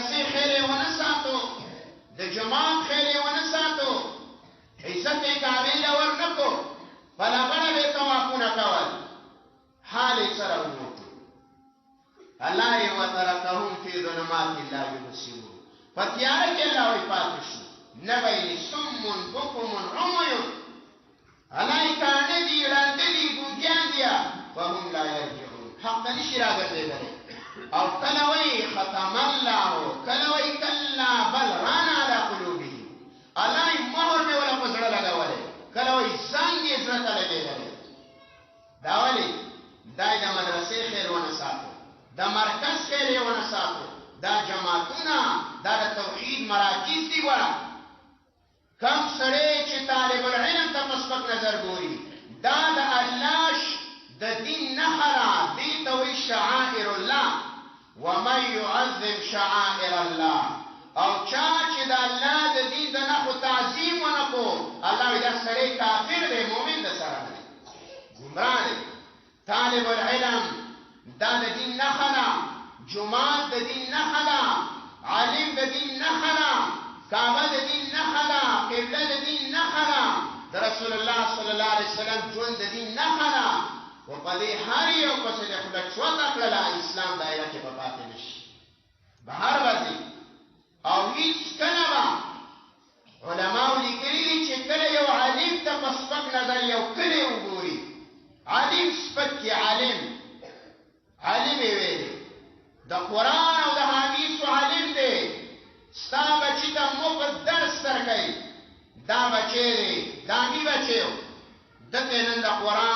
مدرسې خیر یې ونه ساتو د جماعت خیر یې ونه ساتو عزت یې کعبې له ورنه کو په لغړه به یې طوافونه کول حال یې سره وکړو الله یې وترکهم فی ظلمات لا یبصرون په تیاره کې الله وایي پاتې شو نه به یې صم بکم عمی الله یې کاڼه دي ړانده دي ګونګیان دي فهم لا یرجعون حق ته نشي راګرځېدلی او کله وایي ختم الله کله وایي کلا بل ران علی قلوبهم الله یې مهر مې ولا په زړه لګولی کله وایي زنګ یې زړه ته لګېدلی دا ولې دا یې د مدرسې خیر ونه ساتو د مرکز خیر یې ونه ساتو دا جماعتونه دا د توحید مراکز دي ګوره کم سړی چې طالب العلم ته په سپک نظر ګوري دا د الله د دین نښه ده دې ته وایي شعائر الله ومن يعظم شعائر الله او چا چې د الله د دین د نښو تعظیم ونه کو الله وایي دا سړی کافر دی مؤمن د سره دی ګمراه دی طالب العلم دا د دین نښه ده جماعت د دین نښه ده عالم د دین نښه ده کعبه د دین نښه ده قبله د دین نښه ده د رسول الله صلی الله علیه وسلم ژوند د دین نښه ده و په دې هر یو پسې د خوله چوکه کړله اسلام دایره کې به پاتې نه شي بهر به ځي او هېڅکله به علماو لیکلي دي چې کله یو عالم ته په سپک نظر یو کلی وګوري عالم سپک کې عالم یې ویلي د قرآن او د حدیثو عالم دی ستا بچي ته مفت درس درکوي دا بچی دی داني بچی و دته نن د قرآن